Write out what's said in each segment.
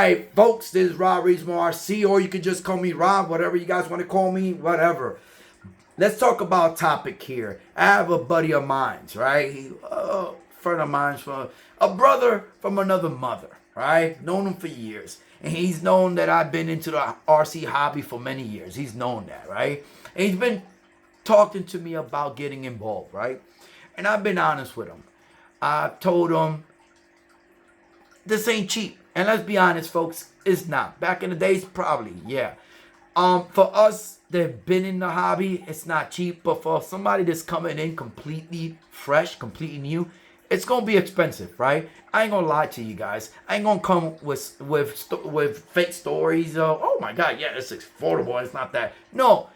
right, folks, this is Robrismo-rc, or you can just call me Rob, whatever you guys want to call me, whatever. Let's talk about a topic here. I have a buddy of mine, right? A friend of mine, from a brother from another mother, right? Known him for years. And he's known that I've been into the RC hobby for many years. He's known that, right? And he's been talking to me about getting involved, right? And I've been honest with him. I've told him, this ain't cheap. And let's be honest, folks, it's not. Back in the days, probably, yeah. For us that have been in the hobby, it's not cheap. But for somebody that's coming in completely fresh, completely new, it's gonna be expensive, right? I ain't gonna lie to you guys. I ain't gonna come with fake stories. Oh my God, yeah, it's affordable. It's not that. No,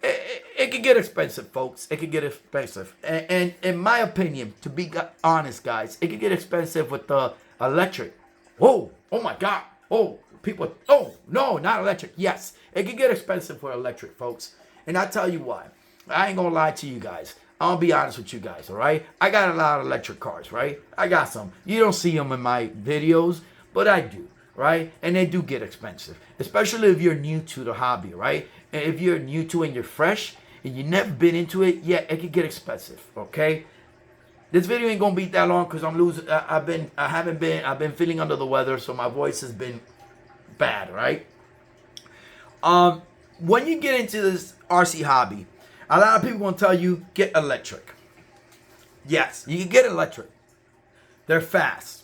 it could get expensive, folks. It could get expensive. And in my opinion, to be honest, guys, it could get expensive with the electric. Whoa, oh my God. Oh, people, oh, no, not electric. Yes, it could get expensive for electric, folks. And I tell you why. I ain't gonna lie to you guys. I'll be honest with you guys, all right? I got a lot of electric cars, right? I got some. You don't see them in my videos, but I do, right? And they do get expensive, especially if you're new to the hobby, right? And if you're new to it and you're fresh and you've never been into it, yeah, it could get expensive, okay? This video ain't gonna be that long because I'm losing. I've been feeling under the weather, so my voice has been bad, right? When you get into this RC hobby, a lot of people gonna tell you get electric. Yes, you can get electric. They're fast.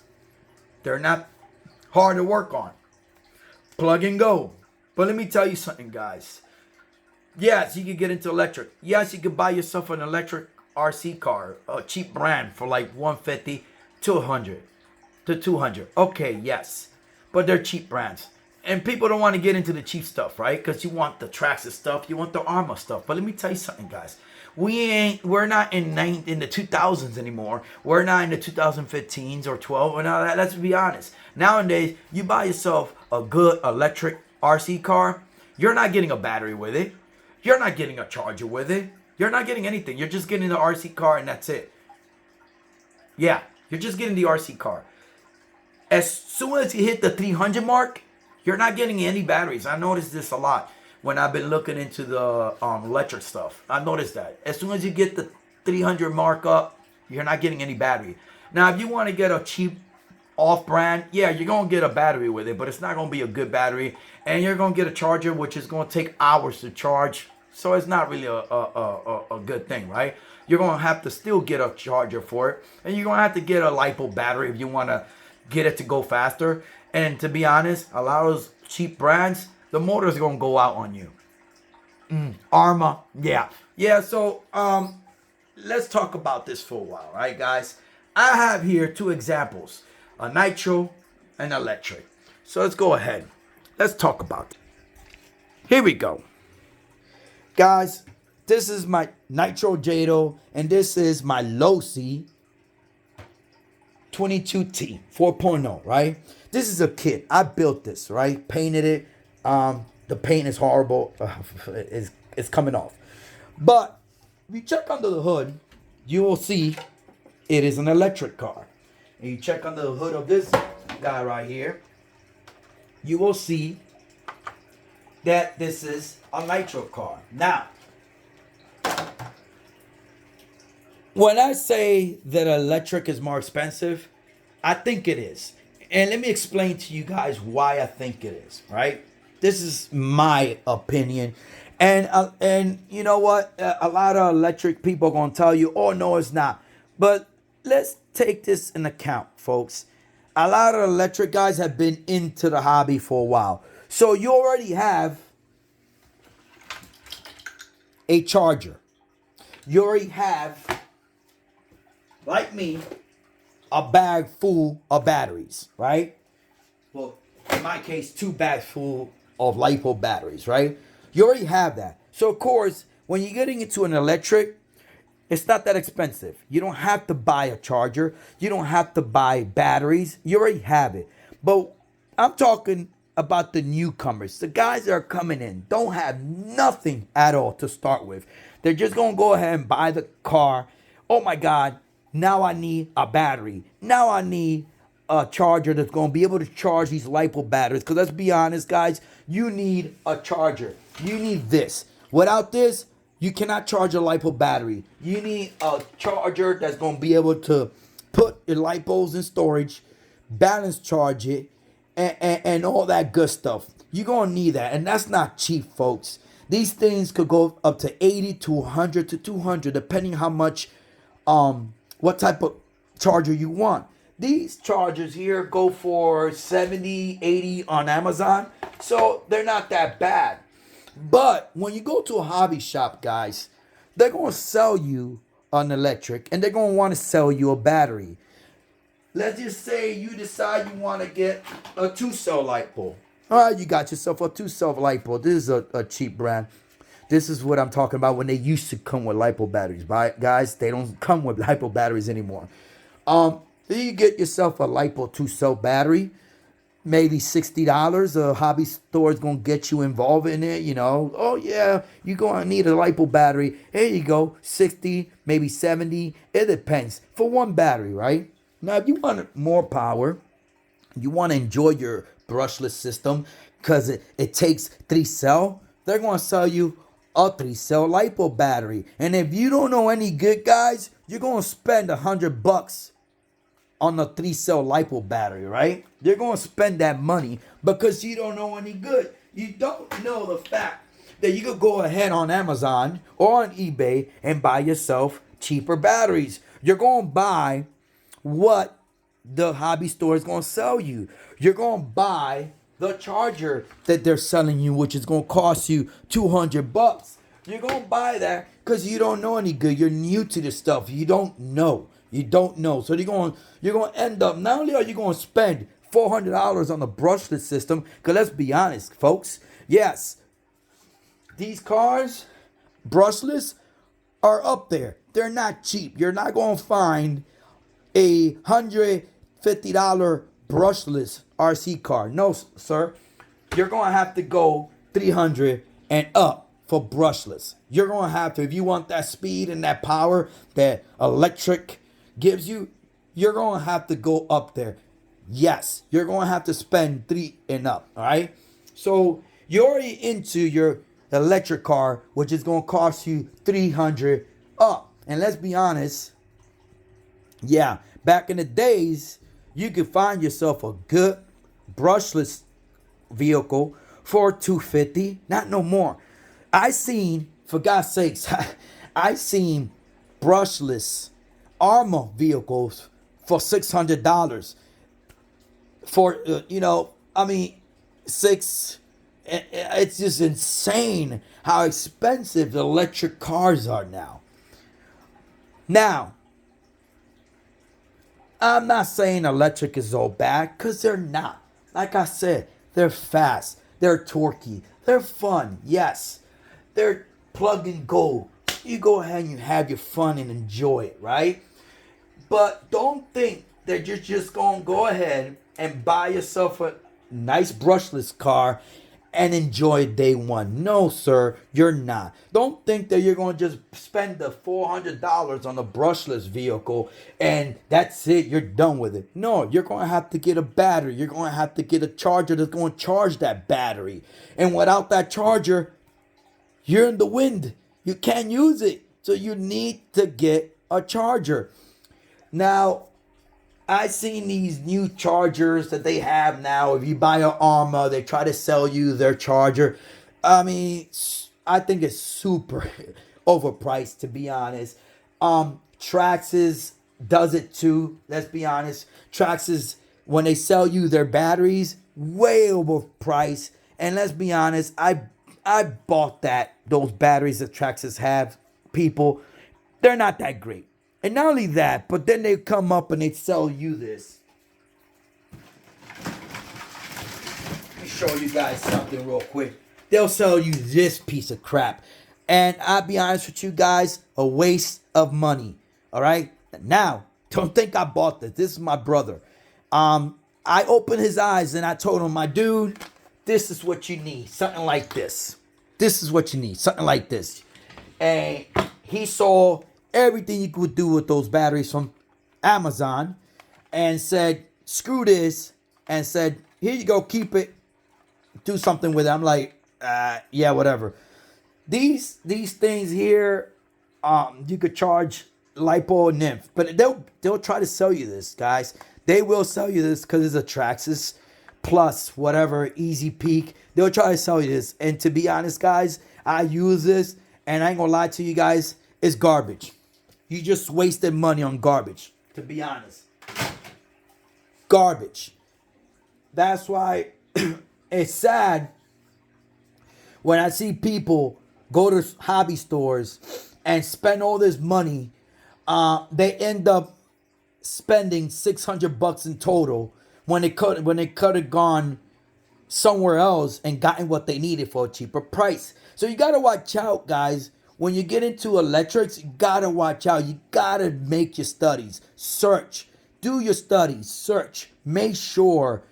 They're not hard to work on. Plug and go. But let me tell you something, guys. Yes, you can get into electric. Yes, you can buy yourself an electric RC car, a cheap brand for like 150 to 100 to 200. Okay, yes, but they're cheap brands, and people don't want to get into the cheap stuff, right? Because you want the Traxxas stuff, you want the Arma stuff. But let me tell you something, guys. We're not in the 2000s anymore. We're not in the 2015s or 12 and all that. Let's be honest. Nowadays, you buy yourself a good electric RC car, you're not getting a battery with it. You're not getting a charger with it. You're not getting anything. You're just getting the RC car and that's it. Yeah, you're just getting the RC car. As soon as you hit the 300 mark, you're not getting any batteries. I noticed this a lot when I've been looking into the electric stuff. I noticed that. As soon as you get the 300 mark up, you're not getting any battery. Now, if you want to get a cheap off-brand, yeah, you're going to get a battery with it, but it's not going to be a good battery. And you're going to get a charger, which is going to take hours to charge. So it's not really a good thing, right? You're going to have to still get a charger for it. And you're going to have to get a LiPo battery if you want to get it to go faster. And to be honest, a lot of those cheap brands, the motor's going to go out on you. Arma, yeah. Yeah, so let's talk about this for a while, right, guys? I have here two examples, a nitro and electric. So let's go ahead. Let's talk about it. Here we go. Guys, this is my Nitro Jado, and this is my Losi 22T 4.0, right? This is a kit. I built this, right? Painted it. The paint is horrible. It's coming off. But if you check under the hood, you will see it is an electric car. And you check under the hood of this guy right here, you will see that this is a nitro car. Now, when I say that electric is more expensive, I think it is. And let me explain to you guys why I think it is, right? This is my opinion. And you know what? A lot of electric people are going to tell you, oh, no, it's not. But let's take this in account, folks. A lot of electric guys have been into the hobby for a while. So you already have a charger. You already have, like me, a bag full of batteries, right? Well, in my case, 2 bags full of LiPo batteries, right? You already have that. So, of course, when you're getting into an electric, it's not that expensive. You don't have to buy a charger. You don't have to buy batteries. You already have it. But I'm talking about the newcomers. The guys that are coming in don't have nothing at all to start with. They're just going to go ahead and buy the car. Oh, my God. Now I need a battery. Now I need a charger that's going to be able to charge these LiPo batteries. Because let's be honest, guys, you need a charger. You need this. Without this, you cannot charge a LiPo battery. You need a charger that's going to be able to put your LiPos in storage, balance charge it, and all that good stuff. You're going to need that. And that's not cheap, folks. These things could go up to 80 to 100 to 200, depending how much, what type of charger you want. These chargers here go for 70, 80 on Amazon. So they're not that bad. But when you go to a hobby shop, guys, they're going to sell you an electric and they're going to want to sell you a battery. Let's just say you decide you want to get a 2-cell LiPo. All right, you got yourself a 2-cell LiPo. This is a cheap brand. This is what I'm talking about when they used to come with LiPo batteries. Right, guys, they don't come with LiPo batteries anymore. You get yourself a LiPo 2-cell battery. Maybe $60. A hobby store is going to get you involved in it. You know, oh yeah, you're going to need a LiPo battery. Here you go, 60, maybe 70. It depends. For one battery, right? Now, if you want more power, you want to enjoy your brushless system because it takes 3-cell, they're going to sell you a 3-cell LiPo battery. And if you don't know any good, guys, you're going to spend $100 on a 3-cell LiPo battery, right? You're going to spend that money because you don't know any good. You don't know the fact that you could go ahead on Amazon or on eBay and buy yourself cheaper batteries. You're going to buy what the hobby store is going to sell you. You're going to buy the charger that they're selling you, which is going to cost you $200. You're going to buy that because you don't know any good. You're new to this stuff. You don't know. You don't know. So you're going to end up, not only are you going to spend $400 on the brushless system, because let's be honest, folks, yes, these cars, brushless, are up there. They're not cheap. You're not going to find a $150 brushless RC car. No, sir. You're going to have to go $300 and up for brushless. You're going to have to, if you want that speed and that power that electric gives you, you're going to have to go up there. Yes, you're going to have to spend $300 and up. All right. So you're already into your electric car, which is going to cost you $300 up. And let's be honest. Yeah, back in the days, you could find yourself a good brushless vehicle for $250. Not no more. I seen, for God's sakes, I seen brushless armor vehicles for $600. For it's just insane how expensive the electric cars are now. Now, I'm not saying electric is all bad, because they're not. Like I said, they're fast, they're torquey, they're fun, yes. They're plug and go. You go ahead and you have your fun and enjoy it, right? But don't think that you're just going to go ahead and buy yourself a nice brushless car and enjoy day one. No, sir, you're not. Don't think that you're going to just spend the $400 on a brushless vehicle and that's it, you're done with it. No, you're going to have to get a battery. You're going to have to get a charger that's going to charge that battery. And without that charger, you're in the wind. You can't use it. So you need to get a charger. Now, I've seen these new chargers that they have now. If you buy an Arma, they try to sell you their charger. I mean, I think it's super overpriced, to be honest. Traxxas does it too. Let's be honest. Traxxas, when they sell you their batteries, way overpriced. And let's be honest, I bought those batteries that Traxxas have. People, they're not that great. And not only that, but then they come up and they sell you this. Let me show you guys something real quick. They'll sell you this piece of crap. And I'll be honest with you guys, a waste of money. All right? Now, don't think I bought this. This is my brother. I opened his eyes and I told him, my dude, this is what you need. Something like this. This is what you need. Something like this. And he saw everything you could do with those batteries from Amazon and said, screw this, and said, here you go, keep it, do something with it. I'm like, yeah, whatever. These things here, you could charge lipo and nymph, but they'll try to sell you this, guys. They will sell you this because it's a Traxxas plus whatever easy peak. They'll try to sell you this, and to be honest, guys, I use this, and I ain't gonna lie to you guys, it's garbage. You just wasted money on garbage, to be honest. Garbage. That's why it's sad when I see people go to hobby stores and spend all this money. They end up spending $600 in total when they could have gone somewhere else and gotten what they needed for a cheaper price. So you gotta watch out, guys. When you get into electrics, you gotta watch out. You gotta make your studies. Search. Do your studies. Search. Make sure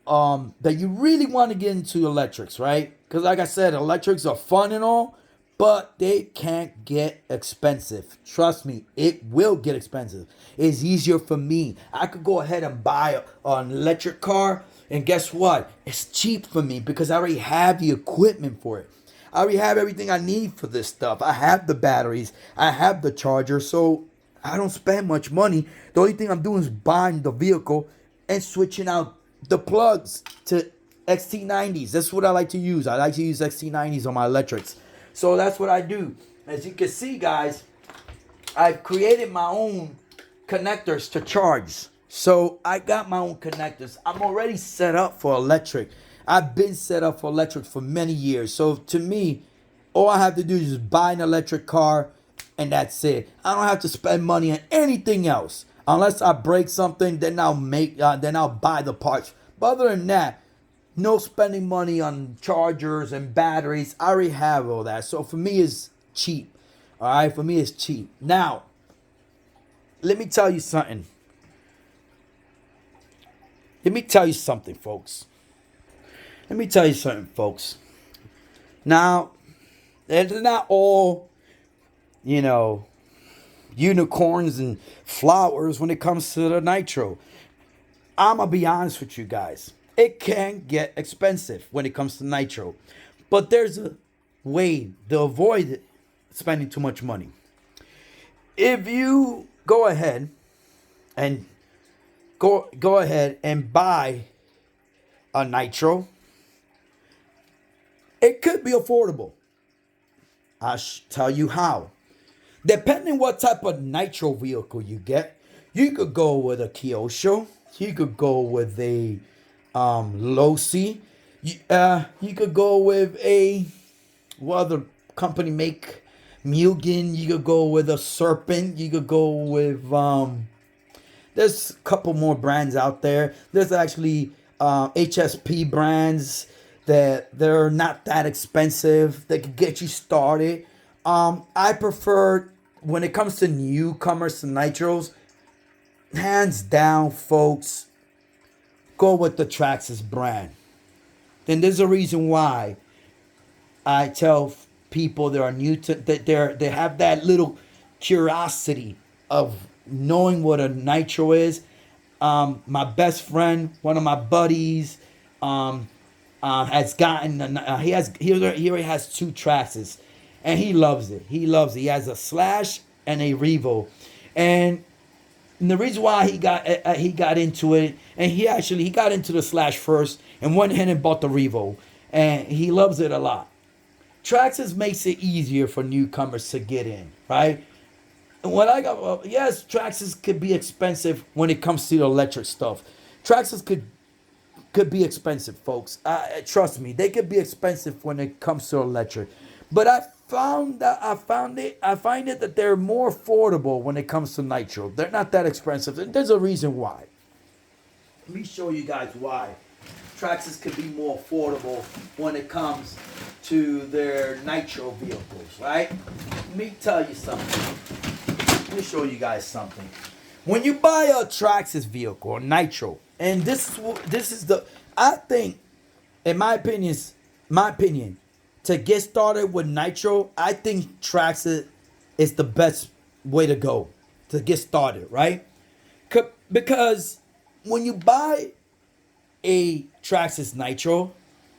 that you really want to get into electrics, right? Because like I said, electrics are fun and all, but they can't get expensive. Trust me, it will get expensive. It's easier for me. I could go ahead and buy an electric car, and guess what? It's cheap for me because I already have the equipment for it. I already have everything I need for this stuff. I have the batteries. I have the charger, so I don't spend much money. The only thing I'm doing is buying the vehicle and switching out the plugs to XT90s. That's what I like to use. I like to use XT90s on my electrics. So that's what I do. As you can see, guys, I've created my own connectors to charge. So I got my own connectors. I'm already set up for electric. I've been set up for electric for many years. So to me, all I have to do is just buy an electric car and that's it. I don't have to spend money on anything else. Unless I break something, then I'll buy the parts. But other than that, no spending money on chargers and batteries. I already have all that. So for me, it's cheap. All right, for me, it's cheap. Now, let me tell you something. Folks. Now, it's not all, unicorns and flowers when it comes to the nitro. I'm going to be honest with you guys. It can get expensive when it comes to nitro. But there's a way to avoid spending too much money. If you go ahead and buy a nitro, it could be affordable. I'll tell you how. Depending what type of nitro vehicle you get, you could go with a Kyosho. You could go with a Losi. You could go with what other company make? Mugen. You could go with a Serpent. You could go with there's a couple more brands out there. There's actually HSP brands that they're not that expensive. They can get you started. I prefer, when it comes to newcomers to nitros, hands down, folks, go with the Traxxas brand. Then there's a reason why I tell people that are new to that they have that little curiosity of knowing what a nitro is. My best friend, one of my buddies, has gotten he already has 2 Traxxas, and he loves it. He has a Slash and a Revo, and the reason why he got into it, and he got into the Slash first and went ahead and bought the Revo, and he loves it a lot. Traxxas makes it easier for newcomers to get in, right? And when yes, Traxxas could be expensive when it comes to the electric stuff. Traxxas could be expensive, folks. Trust me, they could be expensive when it comes to electric. But I find it that they're more affordable when it comes to nitro. They're not that expensive, and there's a reason why. Let me show you guys why Traxxas could be more affordable when it comes to their nitro vehicles, right? Let me tell you something. Let me show you guys something. When you buy a Traxxas vehicle, a nitro, and this is I think, in my opinion, to get started with nitro, I think Traxxas is the best way to go to get started, right? Because when you buy a Traxxas Nitro,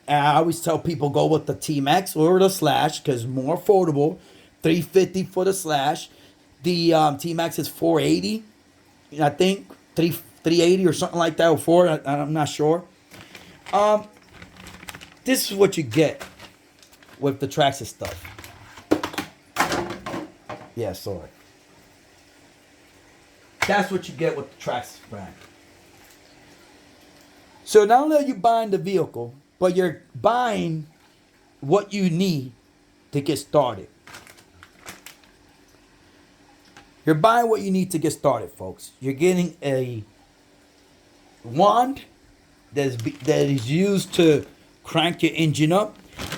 I always tell people go with the T-Max or the Slash because more affordable. $350 for the Slash. The T-Max is $480, I think. 380 or something like that, or four. I'm not sure. This is what you get with the Traxxas stuff. Yeah, sorry. That's what you get with the Traxxas brand. So not only are you buying the vehicle, but you're buying what you need to get started. You're buying what you need to get started, folks. You're getting a wand that is used to crank your engine up,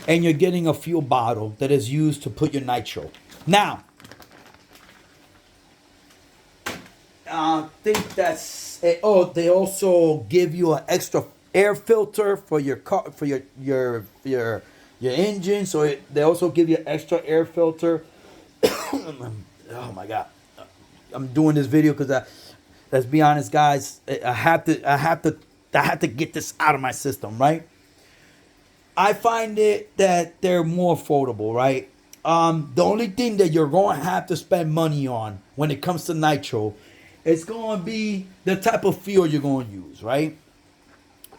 and you're getting a fuel bottle that is used to put your nitro. Now, I think that's it. Oh, they also give you an extra air filter for your car, for your engine. So they also give you an extra air filter. Oh my God, I'm doing this video because let's be honest, guys. I have to get this out of my system, right? I find it that they're more affordable, right? The only thing that you're going to have to spend money on when it comes to nitro, it's going to be the type of fuel you're going to use, right?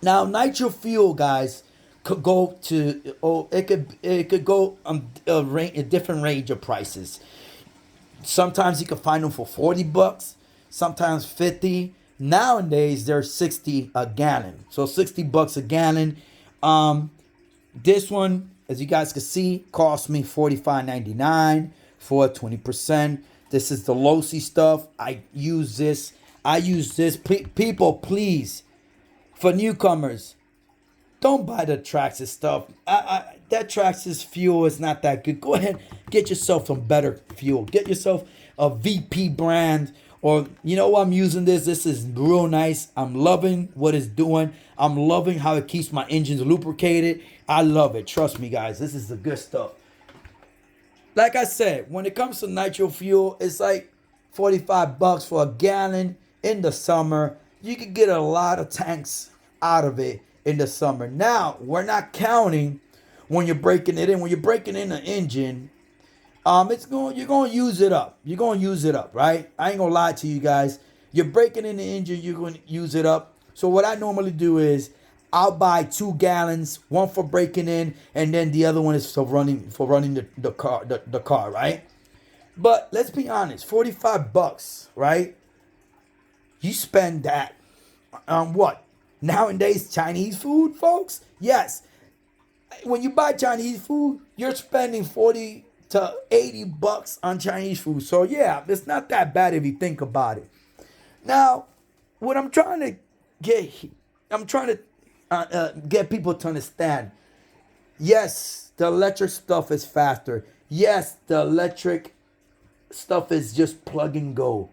Now, nitro fuel, guys, could go to it could go a different range of prices. Sometimes you can find them for $40, sometimes 50. Nowadays they're 60 a gallon, so $60 a gallon. This one, as you guys can see, cost me $45.99 for 20%. This is the low-C stuff. I use this. People, please, for newcomers, don't buy the Traxxas stuff. That Traxxas fuel is not that good. Go ahead, get yourself some better fuel. Get yourself a VP brand. Or, you know what, I'm using this. This is real nice. I'm loving what it's doing. I'm loving how it keeps my engines lubricated. I love it. Trust me, guys. This is the good stuff. Like I said, when it comes to nitro fuel, it's like $45 for a gallon in the summer. You can get a lot of tanks out of it in the summer. Now, we're not counting when you're breaking it in. When you're breaking in the engine, you're gonna use it up. You're gonna use it up, right? I ain't gonna lie to you guys. You're breaking in the engine, you're gonna use it up. So what I normally do is I'll buy 2 gallons, one for breaking in, and then the other one is for running the car, right? But let's be honest, $45, right? You spend that on what? Nowadays, Chinese food, folks? Yes. When you buy Chinese food, you're spending $40 to $80 on Chinese food. So yeah, it's not that bad if you think about it. Now, what I'm trying to get people to understand. Yes, the electric stuff is faster. Yes, the electric stuff is just plug and go.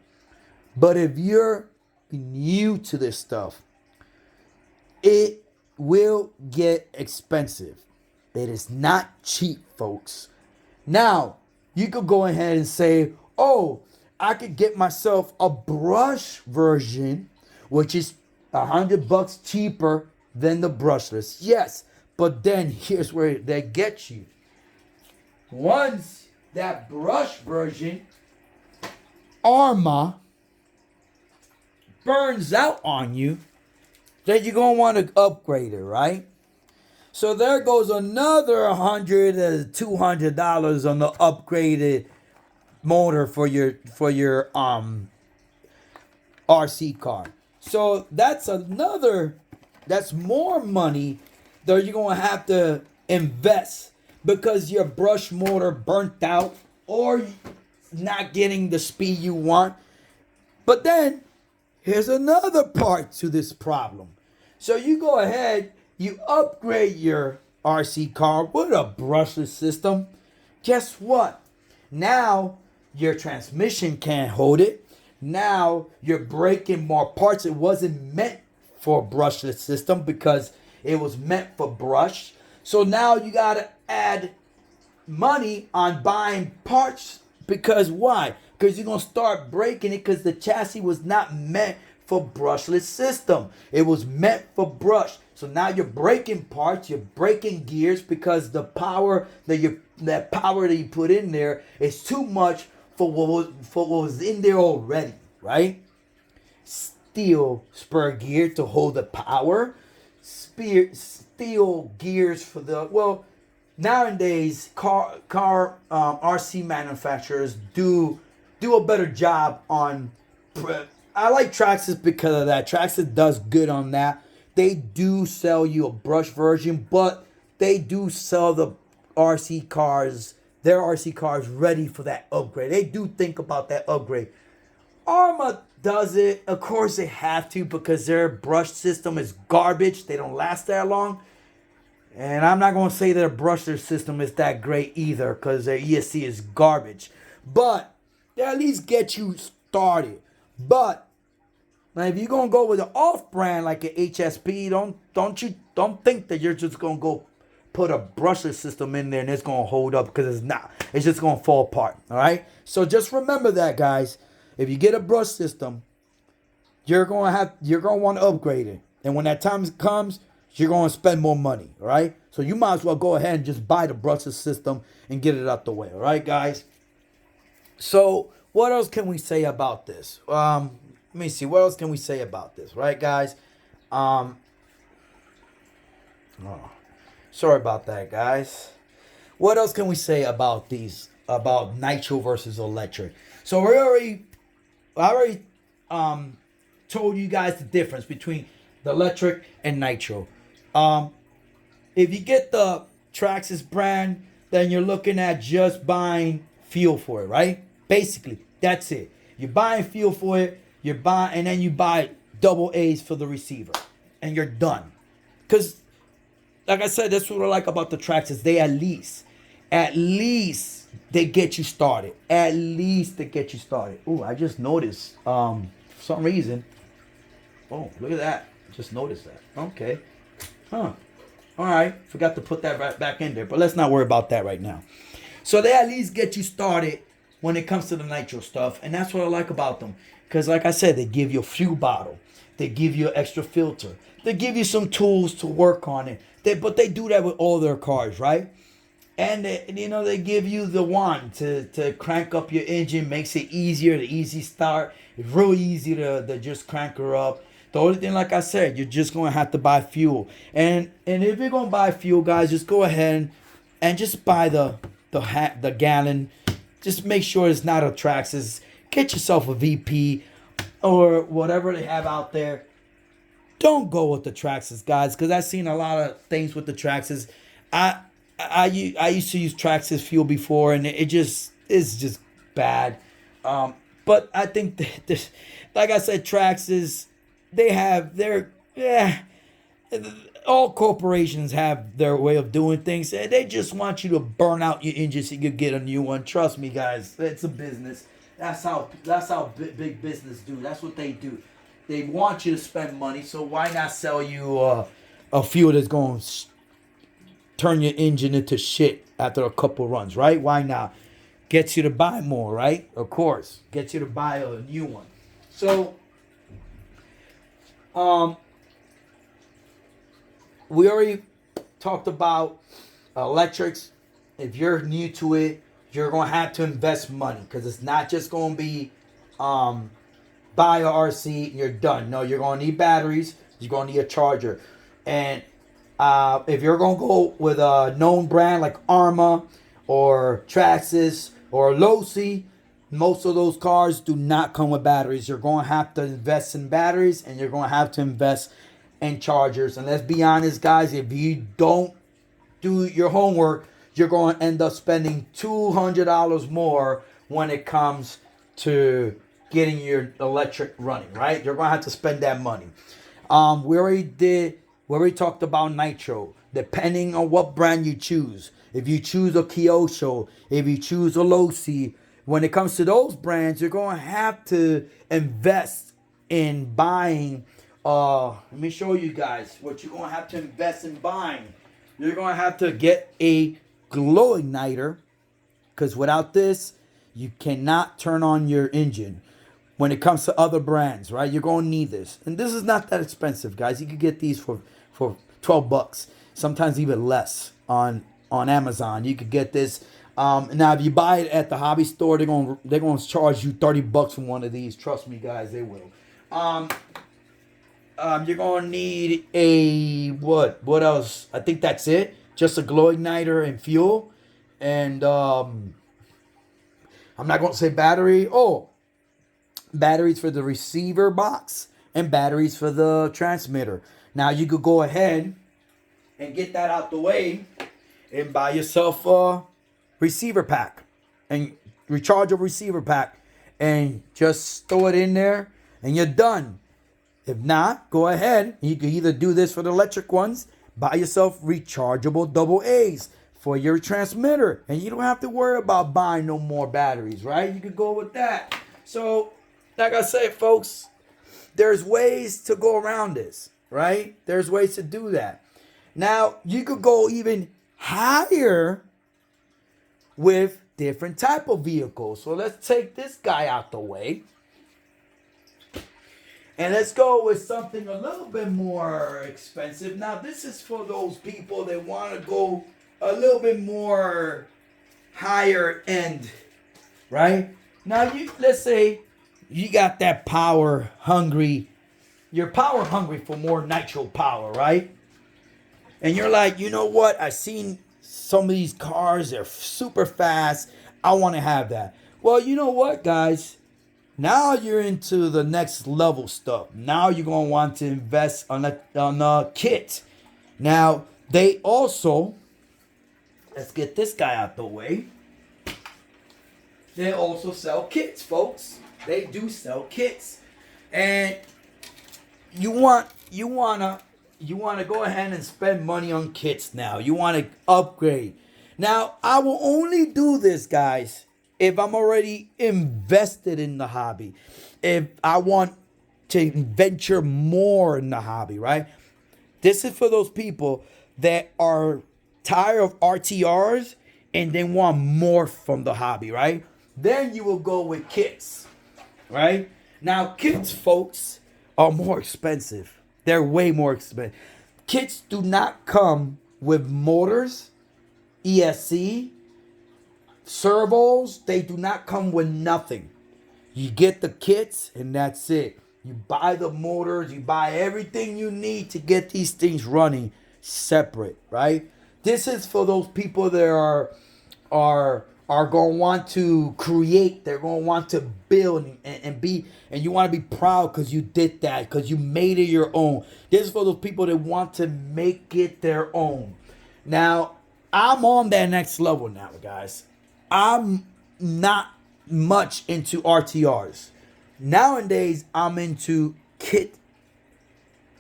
But if you're new to this stuff, it will get expensive. It is not cheap, folks. Now, you could go ahead and say, oh, I could get myself a brush version, which is $100 cheaper than the brushless. Yes, but then here's where they get you. Once that brush version, Arma, burns out on you, then you're going to want to upgrade it, right? So there goes another $100 to $200 on the upgraded motor for your RC car. So that's more money that you're gonna have to invest because your brush motor burnt out or not getting the speed you want. But then here's another part to this problem. So you go ahead, you upgrade your RC car with a brushless system. Guess what? Now your transmission can't hold it. Now you're breaking more parts. It wasn't meant for a brushless system because it was meant for brush. So now you got to add money on buying parts because why? Because you're going to start breaking it because the chassis was not meant for brushless system. It was meant for brush. So now you're breaking parts, you're breaking gears because the power that you put in there is too much for what was in there already, right? Steel spur gear to hold the power. Steel gears for the, well, nowadays car RC manufacturers do a better job on. I like Traxxas because of that. Traxxas does good on that. They do sell you a brush version, but they do sell the RC cars, their RC cars ready for that upgrade. They do think about that upgrade. Arma does it. Of course they have to because their brush system is garbage. They don't last that long. And I'm not going to say their brusher system is that great either because their ESC is garbage. But they at least get you started. But now if you're going to go with an off-brand like an HSP, don't think that you're just going to go put a brusher system in there and it's going to hold up, because it's not. It's just going to fall apart. All right? So just remember that, guys. If you get a brush system, you're going to want to upgrade it. And when that time comes, you're going to spend more money, all right? So you might as well go ahead and just buy the brusher system and get it out the way, all right, guys? So what else can we say about this? Let me see. What else can we say about this, right, guys? Sorry about that, guys. What else can we say about these, about nitro versus electric? So I already told you guys the difference between the electric and nitro. If you get the Traxxas brand, then you're looking at just buying fuel for it, right? Basically, that's it. You're buying fuel for it, and then you buy double A's for the receiver, and you're done. Because, like I said, that's what I like about the Traxxas. They at least they get you started. At least they get you started. Oh, I just noticed, for some reason. Oh, look at that. Just noticed that. Okay. Huh. All right. Forgot to put that right back in there. But let's not worry about that right now. So they at least get you started when it comes to the nitro stuff. And that's what I like about them. Because like I said, they give you a fuel bottle. They give you an extra filter. They give you some tools to work on it. But they do that with all their cars, right? And they give you the wand to crank up your engine. Makes it easier, the easy start. It's real easy to just crank her up. The only thing, like I said, you're just going to have to buy fuel. And if you're going to buy fuel, guys, just go ahead and just buy the gallon. Just make sure it's not a Traxxas. Get yourself a VP or whatever they have out there. Don't go with the Traxxas, guys, because I've seen a lot of things with the Traxxas. I used to use Traxxas fuel before, and it's just bad. But I think that, like I said, Traxxas, they have all corporations have their way of doing things. They just want you to burn out your engine so you can get a new one. Trust me, guys, it's a business. That's how big business do. That's what they do. They want you to spend money, so why not sell you a fuel that's going to turn your engine into shit after a couple runs, right? Why not? Gets you to buy more, right? Of course. Gets you to buy a new one. So, we already talked about electrics. If you're new to it, you're going to have to invest money, because it's not just going to be buy a RC and you're done. No, you're going to need batteries. You're going to need a charger. And if you're going to go with a known brand like Arma or Traxxas or Losi, most of those cars do not come with batteries. You're going to have to invest in batteries, and you're going to have to invest in chargers. And let's be honest, guys, if you don't do your homework, you're going to end up spending $200 more when it comes to getting your electric running, right? You're going to have to spend that money. We already talked about nitro. Depending on what brand you choose. If you choose a Kyosho, if you choose a Losi, when it comes to those brands, you're going to have to invest in buying. Let me show you guys what you're going to have to invest in buying. You're going to have to get a glow igniter, because without this, you cannot turn on your engine. when it comes to other brands, right? You're going to need this. And this is not that expensive, guys. You can get these for 12 bucks, sometimes even less on Amazon. You could get this. Now, if you buy it at the hobby store, they're going to charge you 30 bucks for one of these. Trust me, guys, they will. You're going to need a, what else? I think that's it. Just a glow igniter and fuel. And I'm not going to say battery. Oh, batteries for the receiver box and batteries for the transmitter. Now you could go ahead and get that out the way and buy yourself a receiver pack and rechargeable receiver pack and just throw it in there and you're done. If not, go ahead. You can either do this for the electric ones, buy yourself rechargeable double A's for your transmitter, and you don't have to worry about buying no more batteries, right? You could go with that. So, like I said, folks, there's ways to go around this, right? There's ways to do that. Now, you could go even higher with different type of vehicles. So let's take this guy out the way. And let's go with something a little bit more expensive. Now, this is for those people that want to go a little bit more higher end, right? Now, let's say you got that power hungry. You're power hungry for more nitro power, right? And you're like, you know what? I've seen some of these cars. They're super fast. I want to have that. Well, you know what, guys? Now you're into the next level stuff. Now you're going to want to invest on a kit. Now, they also, let's get this guy out the way. They also sell kits, folks. They do sell kits. And you want to go ahead and spend money on kits now. You want to upgrade. Now, I will only do this, guys, if I'm already invested in the hobby. If I want to venture more in the hobby, right? This is for those people that are tired of RTRs and they want more from the hobby, right? Then you will go with kits, right? Now, kits, folks, are more expensive. They're way more expensive. Kits do not come with motors, ESC, servos. They do not come with nothing. You get the kits and that's it. You buy the motors, you buy everything you need to get these things running separate, right? This is for those people that are going to want to create. They're going to want to build and you want to be proud because you did that, because you made it your own. This is for those people that want to make it their own. Now, I'm on that next level now, guys. I'm not much into RTRs. Nowadays, I'm into kit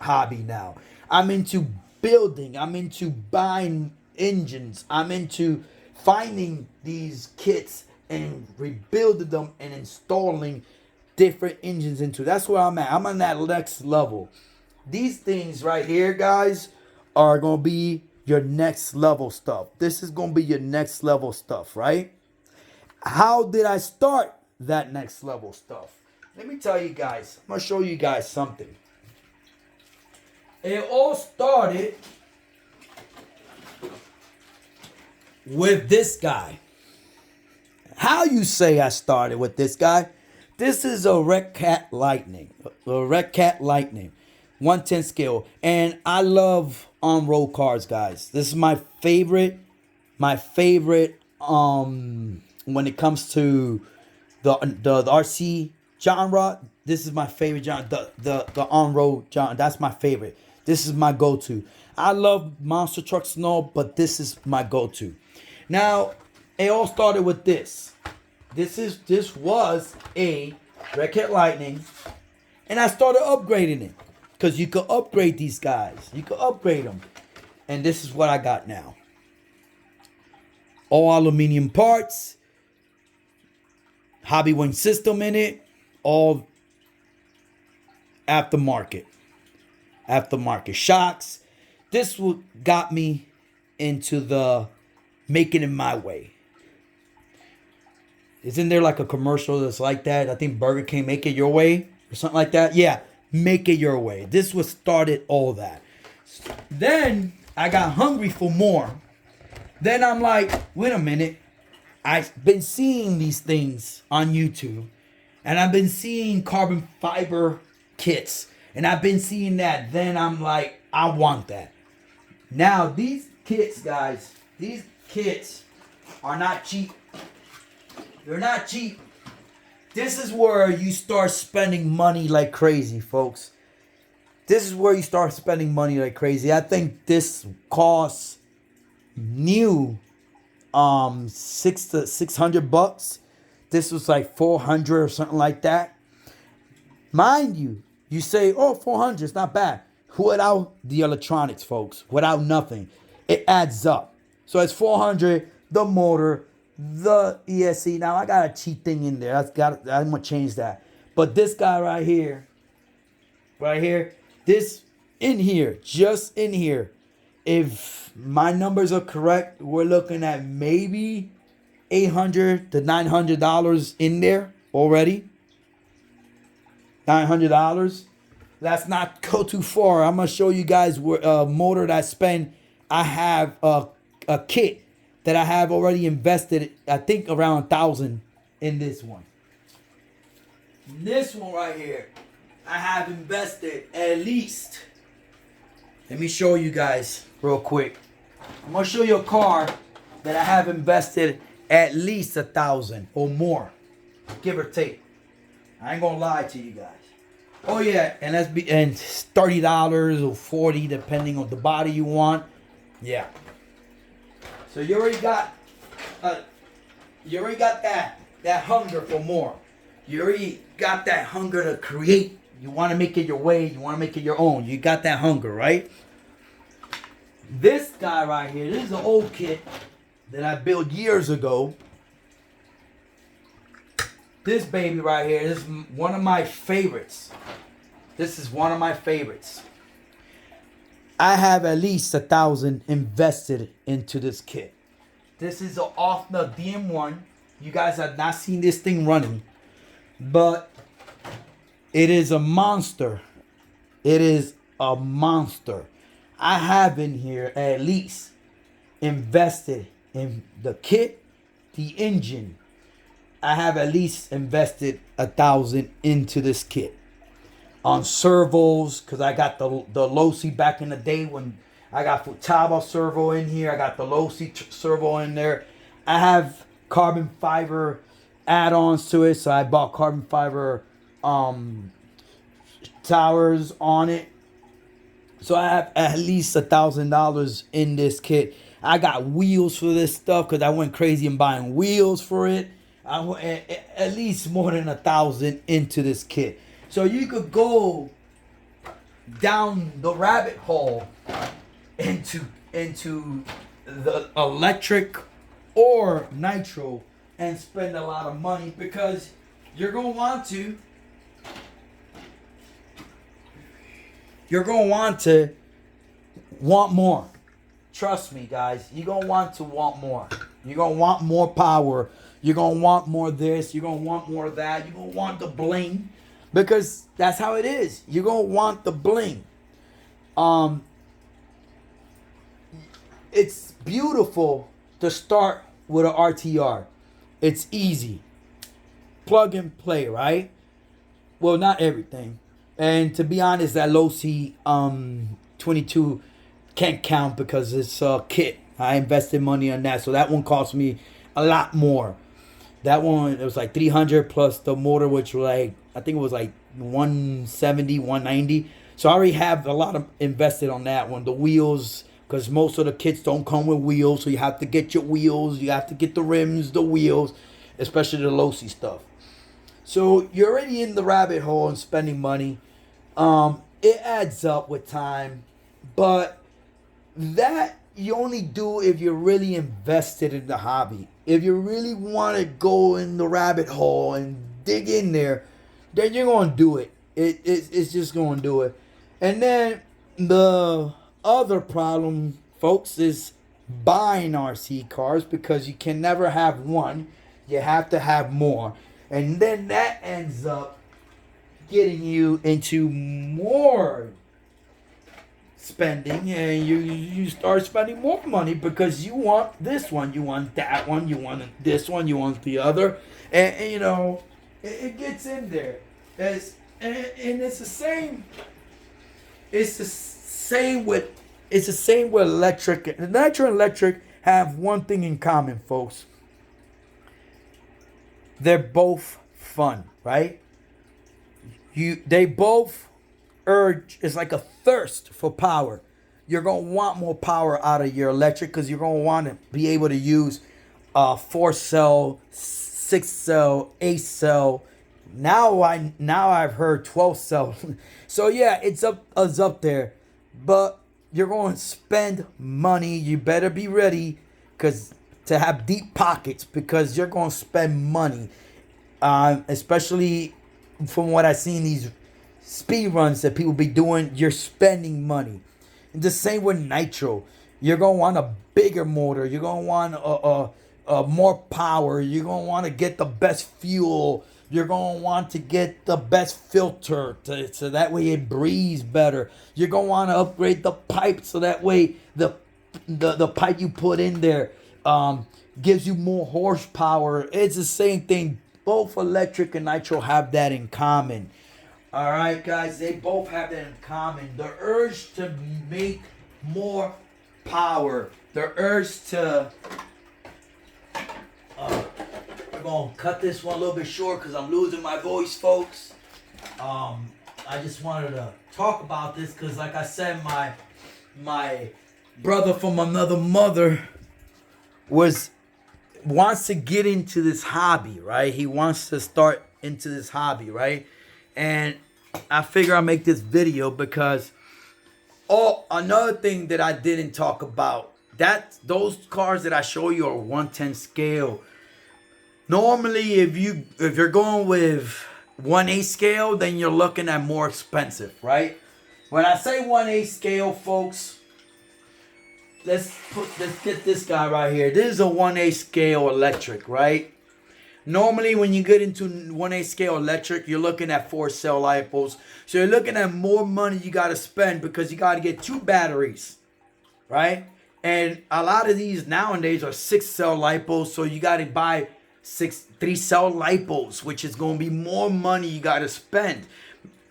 hobby now. I'm into building. I'm into buying engines. I'm into finding these kits and rebuilding them and installing different engines into. That's where I'm at. I'm on that next level. These things right here, guys, are going to be your next level stuff. This is going to be your next level stuff, right? How did I start that next level stuff? Let me tell you guys. I'm going to show you guys something. It all started with this guy. How you say I started with this guy? This is a Red Cat Lightning. A Red Cat Lightning. 110 scale. And I love on-road cars, guys. This is my favorite. When it comes to the RC genre, this is my favorite genre. The on-road genre, that's my favorite. This is my go-to. I love monster trucks and all, but this is my go-to. Now, it all started with this. This was a Red Cat Lightning, and I started upgrading it because you could upgrade these guys. You could upgrade them, and this is what I got now. All aluminum parts, hobby wing system in it, all aftermarket shocks. This got me into the making it my way. Isn't there like a commercial that's like that? I think Burger King, make it your way or something like that. Yeah, make it your way. This was started all that. Then I got hungry for more. Then I'm like, wait a minute. I've been seeing these things on YouTube, and I've been seeing carbon fiber kits, and I've been seeing that. Then I'm like, I want that. Now these kits, guys, these kits are not cheap. They're not cheap. This is where you start spending money like crazy, folks. This is where you start spending money like crazy. I think this costs new $600. This was like 400 or something like that. Mind you, you say, oh, 400 is not bad. Without the electronics, folks, without nothing, it adds up. So it's 400, the motor, the ESC. Now I got a cheap thing in there. I'm gonna change that. But this guy right here, this in here, just in here, if my numbers are correct, we're looking at maybe $800 to $900 in there already. $900. Let's not go too far. I'm gonna show you guys where motor that I spend. I have a kit that I have already invested. I think around $1,000 in this one. This one right here, I have invested at least. Let me show you guys real quick. I'm gonna show you a car that I have invested at least $1,000 or more, give or take. I ain't gonna lie to you guys. Oh yeah, and it's $30 or $40 depending on the body you want. Yeah. So you already got that hunger for more. You already got that hunger to create. You want to make it your way. You want to make it your own. You got that hunger, right? This guy right here, this is an old kit that I built years ago. This baby right here, this is one of my favorites. This is one of my favorites. I have at least $1,000 invested into this kit. This is an off-the DM1. You guys have not seen this thing running, but it is a monster. It is a monster. I have in here at least invested in the kit, the engine. I have at least invested $1,000 into this kit. On servos, because I got the Losi back in the day when I got Futaba servo in here. I got the Losi servo in there. I have carbon fiber add-ons to it, so I bought carbon fiber towers on it. So I have at least $1,000 in this kit. I got wheels for this stuff because I went crazy in buying wheels for it. I went at least more than $1,000 into this kit. So you could go down the rabbit hole into the electric or nitro and spend a lot of money because you're gonna want to. You're gonna want more. Trust me, guys. You're gonna want more. You're gonna want more power. You're gonna want more this. You're gonna want more of that. You're gonna want the bling. Because that's how it is. You're going to want the bling. It's beautiful to start with an RTR. It's easy. Plug and play, right? Well, not everything. And to be honest, that Losi 22 can't count because it's a kit. I invested money on that. So that one cost me a lot more. That one, it was like 300 plus the motor, which was like, I think it was like 170, 190. So I already have a lot of invested on that one. The wheels, because most of the kits don't come with wheels. So you have to get your wheels. You have to get the rims, the wheels, especially the Losi stuff. So you're already in the rabbit hole and spending money. It adds up with time. But that you only do if you're really invested in the hobby. If you really want to go in the rabbit hole and dig in there, then you're going to do it. It's just going to do it. And then the other problem, folks, is buying RC cars because you can never have one. You have to have more. And then that ends up getting you into more spending, and you start spending more money because you want this one, you want that one, you want this one, you want the other, and you know it gets in there. And it's the same. It's the same with electric. The nitro and electric have one thing in common, folks. They're both fun, right? They both urge, it's like a thirst for power. You're gonna want more power out of your electric because you're gonna want to be able to use 4-cell, 6-cell, 8-cell. Now I've heard 12-cell. So yeah, it's up there. But you're going to spend money. You better be ready to have deep pockets, because you're going to spend money. Especially from what I see in these speed runs that people be doing, you're spending money. And the same with nitro. You're going to want a bigger motor. You're going to want more power. You're going to want to get the best fuel. You're going to want to get the best filter so that way it breathes better. You're going to want to upgrade the pipe so that way the pipe you put in there gives you more horsepower. It's the same thing. Both electric and nitro have that in common. All right, guys, they both have that in common. The urge to make more power. The urge to... I'm going to cut this one a little bit short because I'm losing my voice, folks. I just wanted to talk about this because, like I said, my brother from another mother wants to get into this hobby, right? He wants to start into this hobby, right? And I figure I'll make this video because another thing that I didn't talk about, those cars that I show you are 1/10 scale. Normally, if you're going with 1/8 scale, then you're looking at more expensive, right? When I say 1/8 scale, folks, let's get this guy right here. This is a 1/8 scale electric, right? Normally, when you get into 1/8 scale electric, you're looking at 4-cell lipos. So you're looking at more money you got to spend because you got to get 2 batteries, right? And a lot of these nowadays are 6-cell lipos, so you got to buy 3-cell lipos, which is going to be more money you got to spend.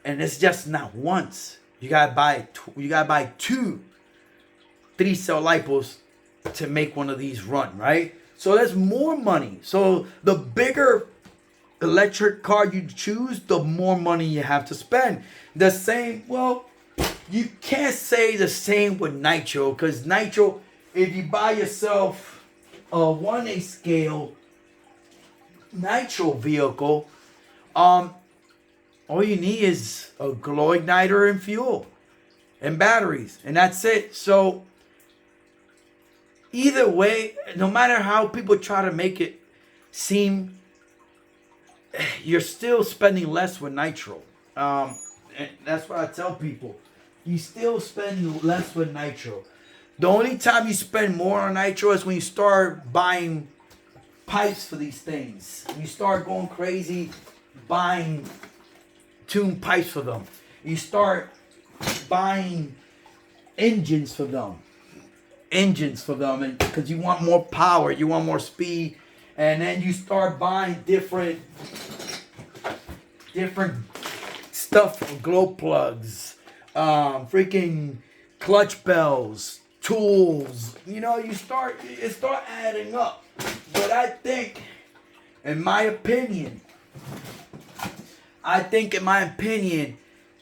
And it's just not once. You got to buy 2 3-cell lipos to make one of these run, right? So that's more money. So the bigger electric car you choose, the more money you have to spend. The same, well, you can't say the same with nitro, because nitro, if you buy yourself a 1/8 scale nitro vehicle, all you need is a glow igniter and fuel and batteries, and that's it. So either way, no matter how people try to make it seem, you're still spending less with nitro. And that's what I tell people. You still spend less with nitro. The only time you spend more on nitro is when you start buying pipes for these things. You start going crazy buying tuned pipes for them. You start buying engines for them, and because you want more power, you want more speed, and then you start buying different stuff, glow plugs, freaking clutch bells, tools. You know, it start adding up. But I think, in my opinion,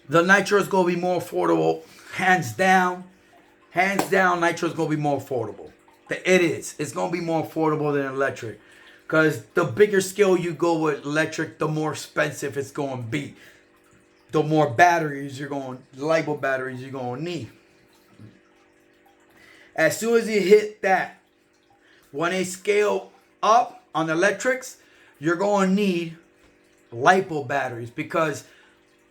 the nitro is going to be more affordable. Hands down, nitro is going to be more affordable. It is. It's going to be more affordable than electric. Because the bigger scale you go with electric, the more expensive it's going to be. The more batteries LiPo batteries you're going to need. As soon as you hit that 1/8 scale up on electrics, you're going to need LiPo batteries, because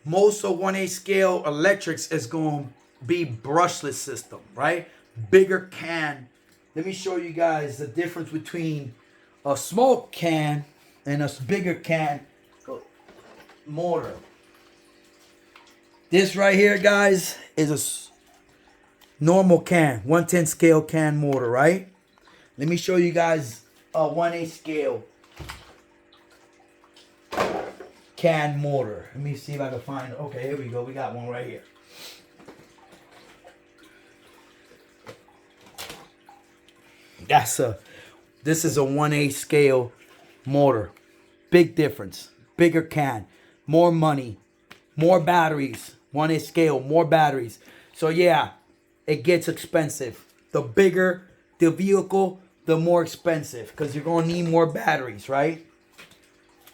most of 1/8 scale electrics is going to be brushless system, right? Bigger can. Let me show you guys the difference between a small can and a bigger can motor. This right here, guys, is a normal can, 1/10 scale can motor, right? Let me show you guys a 1/8 scale can motor. Let me see if I can find it. Okay, here we go. We got one right here. This is a 1/8 scale motor. Big difference. Bigger can. More money. More batteries. 1/8 scale. More batteries. So yeah, it gets expensive. The bigger the vehicle, the more expensive. Because you're going to need more batteries, right?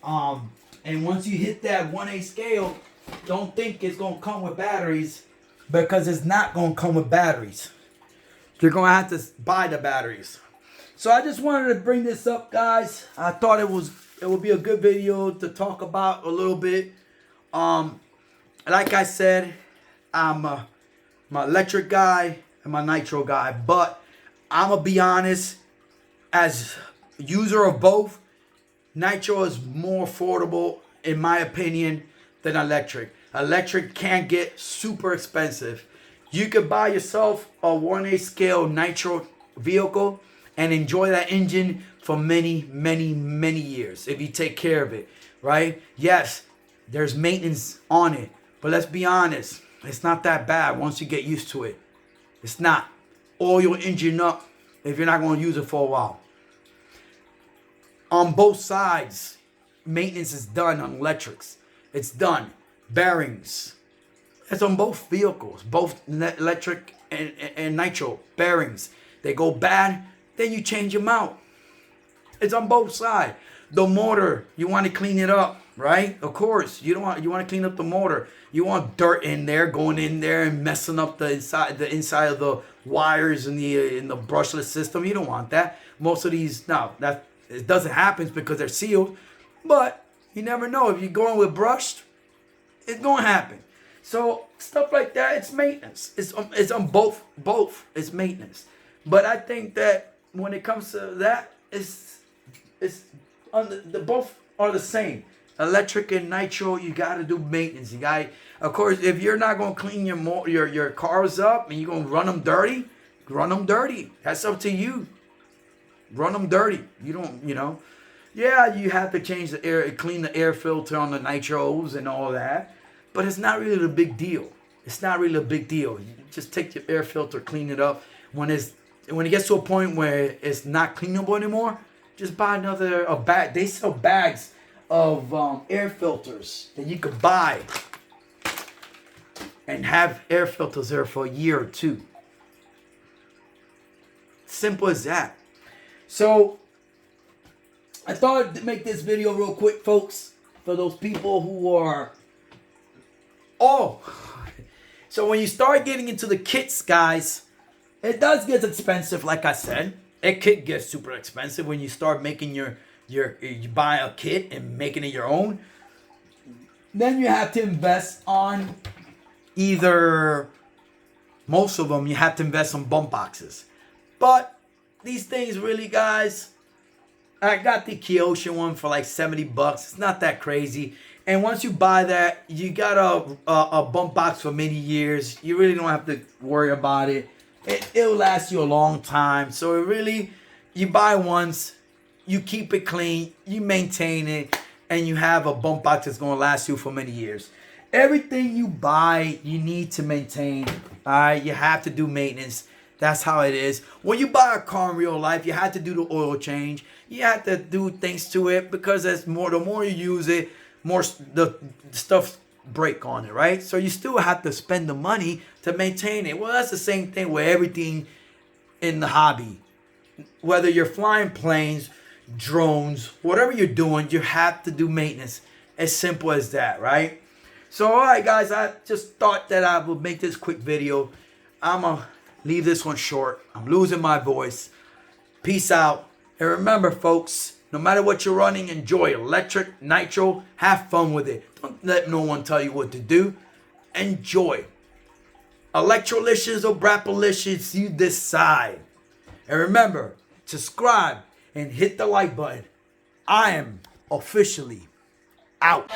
And once you hit that 1/8 scale, don't think it's going to come with batteries. Because it's not going to come with batteries. You're going to have to buy the batteries. So I just wanted to bring this up, guys. I thought it would be a good video to talk about a little bit. Like I said, I'm an electric guy and my nitro guy, but I'm gonna be honest, as user of both, nitro is more affordable in my opinion than electric. Electric can get super expensive. You could buy yourself a 1/8 scale nitro vehicle and enjoy that engine for many, many, many years if you take care of it, right? Yes, there's maintenance on it, but let's be honest, it's not that bad once you get used to it. It's not. Oil your engine up if you're not going to use it for a while. On both sides, maintenance is done on electrics. It's done. Bearings. It's on both vehicles, both electric and nitro bearings. They go bad, then you change them out. It's on both sides. The motor, you want to clean it up, right? Of course, you want to clean up the motor. You want dirt in there, going in there and messing up the inside of the wires in the brushless system. You don't want that. Most of these, no, that it doesn't happen because they're sealed. But you never know. If you're going with brushed, it's going to happen. So stuff like that, it's maintenance. It's on both. It's maintenance. But I think that when it comes to that, it's on the both are the same. Electric and nitro, you got to do maintenance. You got, of course, if you're not gonna clean your cars up and you're gonna run them dirty, run them dirty. That's up to you. Run them dirty. You don't, yeah, you have to change the air, clean the air filter on the nitros and all that. But it's not really a big deal. It's not really a big deal. You just take your air filter, clean it up. When it gets to a point where it's not cleanable anymore, just buy a bag. They sell bags of air filters that you could buy and have air filters there for a year or two. Simple as that. So I thought I'd make this video real quick, folks, for those people who are so when you start getting into the kits, guys, it does get expensive. Like I said, it could get super expensive when you start making you buy a kit and making it your own. Then you have to invest on most of them, you have to invest on bump boxes. But these things really, guys, I got the Kyosho one for like $70. It's not that crazy. And once you buy that, you got a bump box for many years. You really don't have to worry about it. It'll last you a long time. So it really, you buy once, you keep it clean, you maintain it, and you have a bump box that's going to last you for many years. Everything you buy, you need to maintain. All right, you have to do maintenance. That's how it is. When you buy a car in real life, you have to do the oil change. You have to do things to it because the more you use it, more the stuff break on it, right? So you still have to spend the money to maintain it. Well, that's the same thing with everything in the hobby. Whether you're flying planes, drones, whatever you're doing, you have to do maintenance. As simple as that, right? So, all right, guys, I just thought that I would make this quick video. I'm going to leave this one short. I'm losing my voice. Peace out. And remember, folks, no matter what you're running, enjoy electric, nitro, have fun with it. Don't let no one tell you what to do. Enjoy. Electrolicious or Brapalicious, you decide. And remember, subscribe and hit the like button. I am officially out.